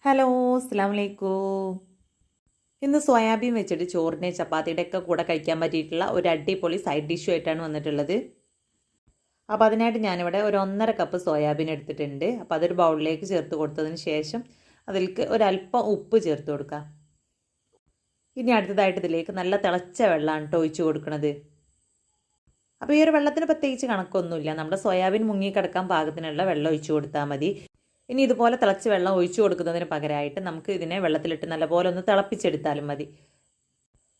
Hello, അസ്സലാമു അലൈക്കും. ഇന്ന് സോയാബീൻ വെച്ചിട്ട് ചോറിൻ്റെ ചപ്പാത്തിയുടെ ഒക്കെ കൂടെ കഴിക്കാൻ പറ്റിയിട്ടുള്ള ഒരു അടിപൊളി സൈഡ് ഡിഷും ആയിട്ടാണ് വന്നിട്ടുള്ളത്. അപ്പോൾ അതിനായിട്ട് ഞാനിവിടെ ഒരു 1.5 കപ്പ് സോയാബീൻ എടുത്തിട്ടുണ്ട്. അപ്പോൾ അതൊരു ബൗളിലേക്ക് ചേർത്ത് കൊടുത്തതിന് ശേഷം അതിലേക്ക് ഒരല്പം ഉപ്പ് ചേർത്ത് കൊടുക്കുക. ഇനി അടുത്തതായിട്ട് ഇതിലേക്ക് നല്ല തിളച്ച വെള്ളമാണ് കേട്ടോ ഒഴിച്ച് കൊടുക്കുന്നത്. അപ്പോൾ ഈ ഒരു വെള്ളത്തിന് പ്രത്യേകിച്ച് കണക്കൊന്നുമില്ല. നമ്മുടെ സോയാബീൻ മുങ്ങിക്കിടക്കാൻ പാകത്തിനുള്ള വെള്ളം ഒഴിച്ച് കൊടുത്താൽ മതി. ഇനി ഇതുപോലെ തിളച്ച് വെള്ളം ഒഴിച്ചു കൊടുക്കുന്നതിന് പകരമായിട്ട് നമുക്ക് ഇതിനെ വെള്ളത്തിലിട്ട് നല്ലപോലെ ഒന്ന് തിളപ്പിച്ചെടുത്താലും മതി.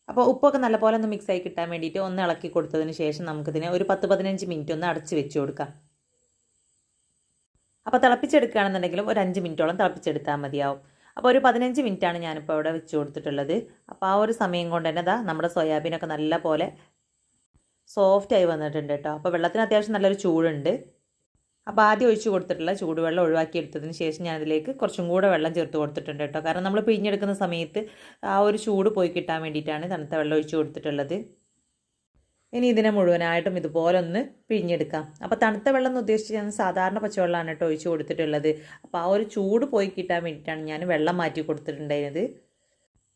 അപ്പോൾ ഉപ്പൊക്കെ നല്ലപോലെ ഒന്ന് മിക്സായി കിട്ടാൻ വേണ്ടിയിട്ട് ഒന്ന് ഇളക്കി കൊടുത്തതിന് ശേഷം നമുക്കിതിനെ ഒരു 10-15 മിനിറ്റ് ഒന്ന് അടച്ച് വെച്ച് കൊടുക്കാം. അപ്പോൾ തിളപ്പിച്ചെടുക്കുകയാണെന്നുണ്ടെങ്കിലും ഒരു 5 മിനിറ്റോളം തിളപ്പിച്ചെടുത്താൽ മതിയാവും. അപ്പോൾ ഒരു 15 മിനിറ്റാണ് ഞാനിപ്പോൾ ഇവിടെ വെച്ച് കൊടുത്തിട്ടുള്ളത്. അപ്പോൾ ആ ഒരു സമയം കൊണ്ട് തന്നെ നമ്മുടെ സോയാബീനൊക്കെ നല്ല പോലെ സോഫ്റ്റായി വന്നിട്ടുണ്ട് കേട്ടോ. അപ്പോൾ വെള്ളത്തിന് അത്യാവശ്യം നല്ലൊരു ചൂടുണ്ട്. അപ്പോൾ ആദ്യം ഒഴിച്ച് കൊടുത്തിട്ടുള്ള ചൂടുവെള്ളം ഒഴിവാക്കിയെടുത്തതിന് ശേഷം ഞാനതിലേക്ക് കുറച്ചും കൂടെ വെള്ളം ചേർത്ത് കൊടുത്തിട്ടുണ്ട് കേട്ടോ. കാരണം നമ്മൾ പിഴിഞ്ഞെടുക്കുന്ന സമയത്ത് ആ ഒരു ചൂട് പോയി കിട്ടാൻ വേണ്ടിയിട്ടാണ് തണുത്ത വെള്ളം ഒഴിച്ച് കൊടുത്തിട്ടുള്ളത്. ഇനി ഇതിനെ മുഴുവനായിട്ടും ഇതുപോലെ ഒന്ന് പിഴിഞ്ഞെടുക്കാം. അപ്പോൾ തണുത്ത വെള്ളം എന്ന് ഉദ്ദേശിച്ച് ഞാൻ സാധാരണ പച്ചവെള്ളമാണ് കേട്ടോ ഒഴിച്ച് കൊടുത്തിട്ടുള്ളത്. അപ്പോൾ ആ ഒരു ചൂട് പോയി കിട്ടാൻ വേണ്ടിയിട്ടാണ് ഞാൻ വെള്ളം മാറ്റി കൊടുത്തിട്ടുണ്ടായിരുന്നത്.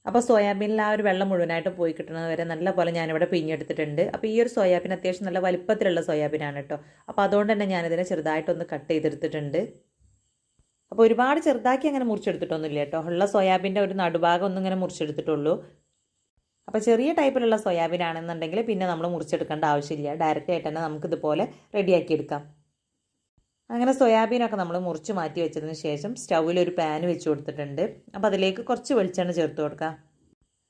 അപ്പോൾ സോയാബീനിൽ ആ ഒരു വെള്ളം മുഴുവനായിട്ട് പോയി കിട്ടുന്നത് വരെ നല്ല പോലെ ഞാനിവിടെ പിഴിഞ്ഞെടുത്തിട്ടുണ്ട്. അപ്പോൾ ഈ ഒരു സോയാബീൻ അത്യാവശ്യം നല്ല വലിപ്പത്തിലുള്ള സോയാബീനാണ് കേട്ടോ. അപ്പോൾ അതുകൊണ്ട് തന്നെ ഞാനിതിനെ ചെറുതായിട്ടൊന്ന് കട്ട് ചെയ്തെടുത്തിട്ടുണ്ട്. അപ്പോൾ ഒരുപാട് ചെറുതാക്കി അങ്ങനെ മുറിച്ചെടുത്തിട്ടൊന്നുമില്ല കേട്ടോ. ഉള്ള സോയാബീൻ്റെ ഒരു നടുഭാഗം ഒന്നും ഇങ്ങനെ മുറിച്ചെടുത്തിട്ടുള്ളൂ. അപ്പോൾ ചെറിയ ടൈപ്പിലുള്ള സോയാബീൻ ആണെന്നുണ്ടെങ്കിൽ പിന്നെ നമ്മൾ മുറിച്ചെടുക്കേണ്ട ആവശ്യമില്ല. ഡയറക്റ്റ് ആയിട്ട് തന്നെ നമുക്കിതുപോലെ റെഡിയാക്കിയെടുക്കാം. അങ്ങനെ സോയാബീനൊക്കെ നമ്മൾ മുറിച്ച് മാറ്റി വെച്ചതിന് ശേഷം സ്റ്റൗവിൽ ഒരു പാൻ വെച്ച് കൊടുത്തിട്ടുണ്ട്. അപ്പോൾ അതിലേക്ക് കുറച്ച് വെളിച്ചെണ്ണ ചേർത്ത് കൊടുക്കാം.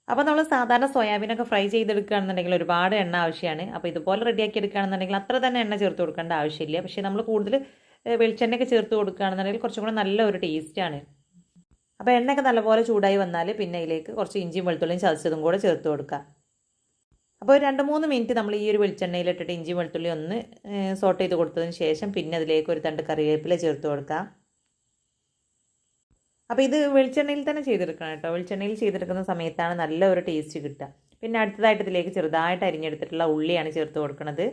അപ്പോൾ നമ്മൾ സാധാരണ സോയാബീനൊക്കെ ഫ്രൈ ചെയ്തെടുക്കുകയാണെന്നുണ്ടെങ്കിൽ ഒരുപാട് എണ്ണ ആവശ്യമാണ്. അപ്പോൾ ഇതുപോലെ റെഡിയാക്കി എടുക്കുകയാണെന്നുണ്ടെങ്കിൽ അത്ര തന്നെ എണ്ണ ചേർത്ത് കൊടുക്കേണ്ട ആവശ്യമില്ല. പക്ഷേ നമ്മൾ കൂടുതൽ വെളിച്ചെണ്ണയൊക്കെ ചേർത്ത് കൊടുക്കുകയാണെന്നുണ്ടെങ്കിൽ കുറച്ചും കൂടെ നല്ല ഒരു ടേസ്റ്റാണ്. അപ്പോൾ എണ്ണയൊക്കെ നല്ലപോലെ ചൂടായി വന്നാൽ പിന്നെ ഇതിലേക്ക് കുറച്ച് ഇഞ്ചിയും വെളുത്തുള്ളിയും ചതച്ചതും കൂടെ ചേർത്ത് കൊടുക്കുക. അപ്പോൾ ഒരു 2-3 മിനിറ്റ് നമ്മൾ ഈ ഒരു വെളിച്ചെണ്ണയിലിട്ടിട്ട് ഇഞ്ചി വെളുത്തുള്ളി ഒന്ന് സോട്ട് ചെയ്ത് കൊടുത്തതിന് ശേഷം പിന്നെ അതിലേക്ക് ഒരു തണ്ട് കറിവേപ്പില ചേർത്ത് കൊടുക്കാം. അപ്പോൾ ഇത് വെളിച്ചെണ്ണയിൽ തന്നെ ചെയ്തെടുക്കണം കേട്ടോ. വെളിച്ചെണ്ണയിൽ ചെയ്തെടുക്കുന്ന സമയത്താണ് നല്ല ഒരു ടേസ്റ്റ് കിട്ടുക. പിന്നെ അടുത്തതായിട്ട് ഇതിലേക്ക് ചെറുതായിട്ട് അരിഞ്ഞെടുത്തിട്ടുള്ള ഉള്ളിയാണ് ചേർത്ത് കൊടുക്കുന്നത്.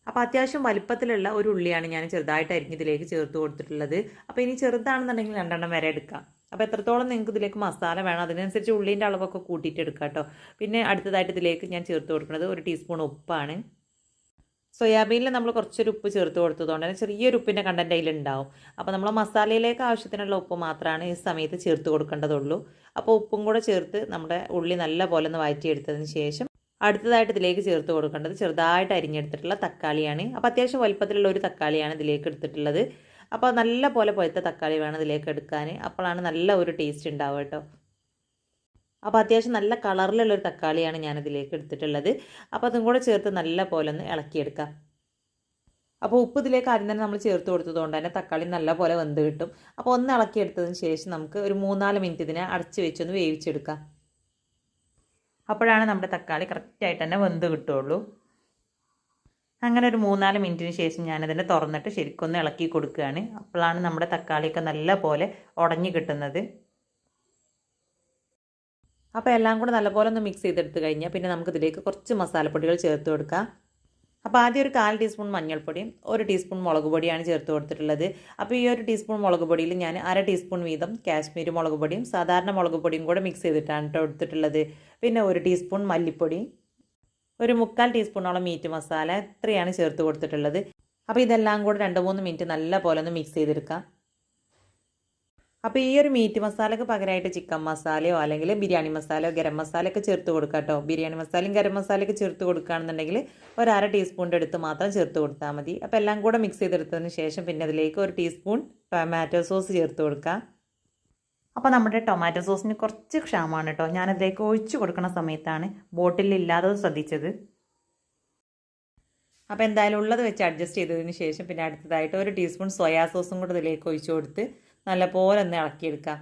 അപ്പോൾ അത്യാവശ്യം വലിപ്പത്തിലുള്ള ഒരു ഉള്ളിയാണ് ഞാൻ ചെറുതായിട്ട് അരിഞ്ഞതിലേക്ക് ചേർത്ത് കൊടുത്തിട്ടുള്ളത്. അപ്പോൾ ഇനി ചെറുതാണെന്നുണ്ടെങ്കിൽ 2 വരെ എടുക്കാം. അപ്പോൾ എത്രത്തോളം നിങ്ങൾക്ക് ഇതിലേക്ക് മസാല വേണം അതിനനുസരിച്ച് ഉള്ളീൻ്റെ അളവൊക്കെ കൂട്ടിയിട്ട് എടുക്കാം കേട്ടോ. പിന്നെ അടുത്തതായിട്ട് ഇതിലേക്ക് ഞാൻ ചേർത്ത് കൊടുക്കുന്നത് 1 ടീസ്പൂൺ ഉപ്പാണ്. സോയാബീനിൽ നമ്മൾ കുറച്ചൊരു ഉപ്പ് ചേർത്ത് കൊടുത്തതുകൊണ്ട് തന്നെ ചെറിയൊരു ഉപ്പിൻ്റെ കണ്ടൻറ്റ് അതിലുണ്ടാവും. അപ്പോൾ നമ്മൾ മസാലയിലേക്ക് ആവശ്യത്തിനുള്ള ഉപ്പ് മാത്രമാണ് ഈ സമയത്ത് ചേർത്ത് കൊടുക്കേണ്ടതുള്ളൂ. അപ്പോൾ ഉപ്പും കൂടെ ചേർത്ത് നമ്മുടെ ഉള്ളി നല്ല പോലെ ഒന്ന് വഴറ്റിയെടുത്തതിന് ശേഷം അടുത്തതായിട്ട് ഇതിലേക്ക് ചേർത്ത് കൊടുക്കേണ്ടത് ചെറുതായിട്ട് അരിഞ്ഞെടുത്തിട്ടുള്ള തക്കാളിയാണ്. അപ്പോൾ അത്യാവശ്യം വലുപ്പത്തിലുള്ള ഒരു തക്കാളിയാണ് ഇതിലേക്ക് എടുത്തിട്ടുള്ളത്. അപ്പോൾ നല്ല പോലെ പഴുത്ത തക്കാളി വേണം ഇതിലേക്ക് എടുക്കാൻ. അപ്പോഴാണ് നല്ല ഒരു ടേസ്റ്റ് ഉണ്ടാവുക കേട്ടോ. അപ്പോൾ അത്യാവശ്യം നല്ല കളറിലുള്ളൊരു തക്കാളിയാണ് ഞാനിതിലേക്ക് എടുത്തിട്ടുള്ളത്. അപ്പോൾ അതും കൂടെ ചേർത്ത് നല്ല പോലെ ഒന്ന് ഇളക്കിയെടുക്കാം. അപ്പോൾ ഉപ്പ് ഇതിലേക്ക് ആദ്യം തന്നെ നമ്മൾ ചേർത്ത് കൊടുത്തതുകൊണ്ട് തന്നെ തക്കാളി നല്ല പോലെ വെന്ത് കിട്ടും. അപ്പോൾ ഒന്ന് ഇളക്കിയെടുത്തതിന് ശേഷം നമുക്ക് ഒരു 3-4 മിനിറ്റ് ഇതിനെ അടച്ച് വെച്ചൊന്ന് വേവിച്ചെടുക്കാം. അപ്പോഴാണ് നമ്മുടെ തക്കാളി കറക്റ്റായിട്ട് തന്നെ വെന്ത് കിട്ടുള്ളൂ. അങ്ങനെ ഒരു 3-4 മിനിറ്റിന് ശേഷം ഞാനതിനെ തുറന്നിട്ട് ശരിക്കൊന്ന് ഇളക്കി കൊടുക്കുകയാണ്. അപ്പോഴാണ് നമ്മുടെ തക്കാളിയൊക്കെ നല്ല പോലെ ഉടഞ്ഞു കിട്ടുന്നത്. അപ്പോൾ എല്ലാം കൂടെ നല്ലപോലെ ഒന്ന് മിക്സ് ചെയ്തെടുത്ത് കഴിഞ്ഞാൽ പിന്നെ നമുക്കിതിലേക്ക് കുറച്ച് മസാലപ്പൊടികൾ ചേർത്ത് കൊടുക്കാം. അപ്പോൾ ആദ്യം ഒരു 1/4 ടീസ്പൂൺ മഞ്ഞൾപ്പൊടിയും 1 ടീസ്പൂൺ മുളക് പൊടിയാണ് ചേർത്ത് കൊടുത്തിട്ടുള്ളത്. അപ്പോൾ ഈ 1 ടീസ്പൂൺ മുളക് പൊടിയിൽ ഞാൻ 1/2 ടീസ്പൂൺ വീതം കാശ്മീരി മുളക് പൊടിയും സാധാരണ മുളക് പൊടിയും കൂടെ മിക്സ് ചെയ്തിട്ടാണ് കേട്ടോ എടുത്തിട്ടുള്ളത്. പിന്നെ 1 ടീസ്പൂൺ മല്ലിപ്പൊടി, ഒരു 1/4 ടീസ്പൂണോളം മീറ്റ് മസാല ഇത്രയാണ് ചേർത്ത് കൊടുത്തിട്ടുള്ളത്. അപ്പോൾ ഇതെല്ലാം കൂടെ 2-3 മിനിറ്റ് നല്ല പോലെ ഒന്ന് മിക്സ് ചെയ്തെടുക്കാം. അപ്പോൾ ഈ ഒരു മീറ്റ് മസാലയ്ക്ക് പകരമായിട്ട് ചിക്കൻ മസാലയോ അല്ലെങ്കിൽ ബിരിയാണി മസാലയോ ഗരം മസാലയൊക്കെ ചേർത്ത് കൊടുക്കാം കേട്ടോ. ബിരിയാണി മസാലയും ഗരം മസാലയൊക്കെ ചേർത്ത് കൊടുക്കുകയാണെന്നുണ്ടെങ്കിൽ 1/2 ടീസ്പൂണിൻ്റെ അടുത്ത് മാത്രം ചേർത്ത് കൊടുത്താൽ മതി. അപ്പോൾ എല്ലാം കൂടെ മിക്സ് ചെയ്തെടുത്തതിന് ശേഷം പിന്നെ അതിലേക്ക് 1 ടീസ്പൂൺ ടൊമാറ്റോ സോസ് ചേർത്ത് കൊടുക്കാം. അപ്പോൾ നമ്മുടെ ടൊമാറ്റോ സോസിന് കുറച്ച് ക്ഷാമമാണ് കേട്ടോ. ഞാനതിലേക്ക് ഒഴിച്ച് കൊടുക്കുന്ന സമയത്താണ് ബോട്ടിലില്ലാതെ ശ്രദ്ധിച്ചത്. അപ്പോൾ എന്തായാലും ഉള്ളത് വെച്ച് അഡ്ജസ്റ്റ് ചെയ്തതിന് ശേഷം പിന്നെ അടുത്തതായിട്ട് 1 ടീസ്പൂൺ സോയാ സോസും കൂടെ ഇതിലേക്ക് ഒഴിച്ച് കൊടുത്ത് നല്ലപോലെ ഒന്ന് ഇളക്കിയെടുക്കാം.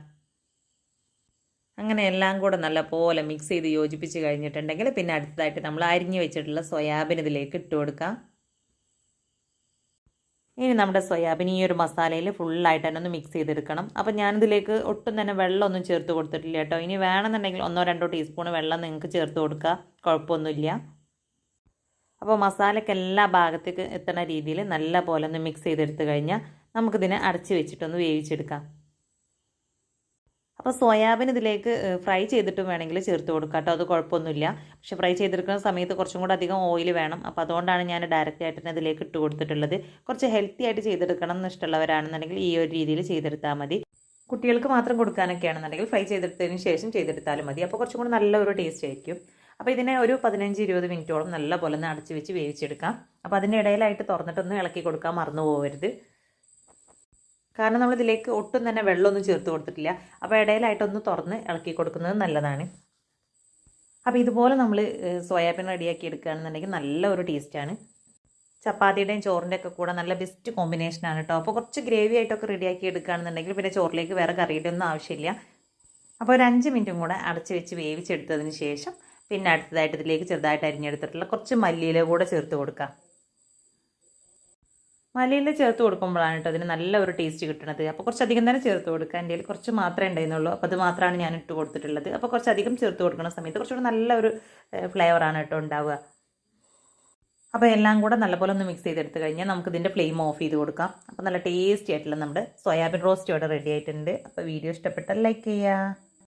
അങ്ങനെ എല്ലാം കൂടെ നല്ലപോലെ മിക്സ് ചെയ്ത് യോജിപ്പിച്ച് കഴിഞ്ഞിട്ടുണ്ടെങ്കിൽ പിന്നെ അടുത്തതായിട്ട് നമ്മൾ അരിഞ്ഞ് വെച്ചിട്ടുള്ള സോയാബീൻ ഇതിലേക്ക് ഇട്ട് കൊടുക്കാം. ഇനി നമ്മുടെ സോയാബീൻ ഈ ഒരു മസാലയിൽ ഫുള്ളായിട്ട് തന്നെ ഒന്ന് മിക്സ് ചെയ്തെടുക്കണം. അപ്പോൾ ഞാനിതിലേക്ക് ഒട്ടും തന്നെ വെള്ളമൊന്നും ചേർത്ത് കൊടുത്തിട്ടില്ല കേട്ടോ. ഇനി വേണമെന്നുണ്ടെങ്കിൽ 1-2 ടീസ്പൂൺ വെള്ളം നിങ്ങൾക്ക് ചേർത്ത് കൊടുക്കുക, കുഴപ്പമൊന്നുമില്ല. അപ്പോൾ മസാലയ്ക്ക് എല്ലാ ഭാഗത്തേക്ക് എത്തുന്ന രീതിയിൽ നല്ല പോലെ ഒന്ന് മിക്സ് ചെയ്തെടുത്ത് കഴിഞ്ഞാൽ നമുക്കിതിനെ അടച്ച് വെച്ചിട്ടൊന്ന് വേവിച്ചെടുക്കാം. അപ്പോൾ അപ്പോൾ സോയാബീൻ ഇതിലേക്ക് ഫ്രൈ ചെയ്തിട്ടും വേണമെങ്കിൽ ചേർത്ത് കൊടുക്കാം കേട്ടോ, അത് കുഴപ്പമൊന്നുമില്ല. പക്ഷെ ഫ്രൈ ചെയ്തെടുക്കുന്ന സമയത്ത് കുറച്ചും കൂടെ അധികം ഓയിൽ വേണം. അപ്പോൾ അതുകൊണ്ടാണ് ഞാൻ ഡയറക്റ്റ് ആയിട്ട് തന്നെ ഇതിലേക്ക് ഇട്ട് കൊടുത്തിട്ടുള്ളത്. കുറച്ച് ഹെൽത്തി ആയിട്ട് ചെയ്തെടുക്കണം എന്ന് ഇഷ്ടമുള്ളവരാണെന്നുണ്ടെങ്കിൽ ഈ ഒരു രീതിയിൽ ചെയ്തെടുത്താൽ മതി. കുട്ടികൾക്ക് മാത്രം കൊടുക്കാനൊക്കെ ആണെന്നുണ്ടെങ്കിൽ ഫ്രൈ ചെയ്തെടുത്തതിന് ശേഷം ചെയ്തെടുത്താലും മതി. അപ്പോൾ കുറച്ചും കൂടി നല്ലൊരു ടേസ്റ്റ് ആയിരിക്കും. അപ്പോൾ ഇതിനെ ഒരു 15-20 മിനിറ്റോളം നല്ല പോലെ ഒന്ന് അടച്ച് വെച്ച് വേവിച്ചെടുക്കാം. അപ്പോൾ അതിൻ്റെ ഇടയിലായിട്ട് തുറന്നിട്ടൊന്ന് ഇളക്കി കൊടുക്കാൻ മറന്നു പോകരുത്. കാരണം നമ്മളിതിലേക്ക് ഒട്ടും തന്നെ വെള്ളമൊന്നും ചേർത്ത് കൊടുത്തിട്ടില്ല. അപ്പോൾ ഇടയിലായിട്ടൊന്ന് തുറന്ന് ഇളക്കി കൊടുക്കുന്നത് നല്ലതാണ്. അപ്പോൾ ഇതുപോലെ നമ്മൾ സോയാബീൻ റെഡിയാക്കി എടുക്കുകയാണെന്നുണ്ടെങ്കിൽ നല്ല ഒരു ടേസ്റ്റാണ്. ചപ്പാത്തിയുടെയും ചോറിൻ്റെ ഒക്കെ കൂടെ നല്ല ബെസ്റ്റ് കോമ്പിനേഷനാണ് കേട്ടോ. അപ്പോൾ കുറച്ച് ഗ്രേവി ആയിട്ടൊക്കെ റെഡിയാക്കി എടുക്കുകയാണെന്നുണ്ടെങ്കിൽ പിന്നെ ചോറിലേക്ക് വേറെ കറിയുടെ ഒന്നും ആവശ്യമില്ല. അപ്പോൾ ഒരു 5 മിനിറ്റും കൂടെ അടച്ച് വെച്ച് വേവിച്ചെടുത്തതിന് ശേഷം പിന്നെ അടുത്തതായിട്ട് ഇതിലേക്ക് ചെറുതായിട്ട് അരിഞ്ഞെടുത്തിട്ടുള്ള കുറച്ച് മല്ലിയില കൂടെ ചേർത്ത് കൊടുക്കാം. മല്ലിയില ചേർത്ത് കൊടുക്കുമ്പോഴാണ് കേട്ടോ അതിന് നല്ല ഒരു ടേസ്റ്റ് കിട്ടുന്നത്. അപ്പോൾ കുറച്ചധികം തന്നെ ചേർത്ത് കൊടുക്കുക. എൻ്റെ കയ്യിൽ കുറച്ച് മാത്രമേ ഉണ്ടായിരുന്നുള്ളൂ. അപ്പോൾ അത് മാത്രമാണ് ഞാൻ ഇട്ട് കൊടുത്തിട്ടുള്ളത്. അപ്പോൾ കുറച്ചധികം ചേർത്ത് കൊടുക്കുന്ന സമയത്ത് കുറച്ചുകൂടെ നല്ലൊരു ഫ്ലേവറാണ് കേട്ടോ ഉണ്ടാവുക. അപ്പോൾ എല്ലാം കൂടെ നല്ലപോലെ ഒന്ന് മിക്സ് ചെയ്തെടുത്ത് കഴിഞ്ഞാൽ നമുക്കിതിൻ്റെ ഫ്ലെയിം ഓഫ് ചെയ്ത് കൊടുക്കാം. അപ്പോൾ നല്ല ടേസ്റ്റി ആയിട്ടുള്ള നമ്മുടെ സോയാബീൻ റോസ്റ്റ് ഇവിടെ റെഡി ആയിട്ടുണ്ട്. അപ്പോൾ വീഡിയോ ഇഷ്ടപ്പെട്ടാൽ ലൈക്ക് ചെയ്യുക.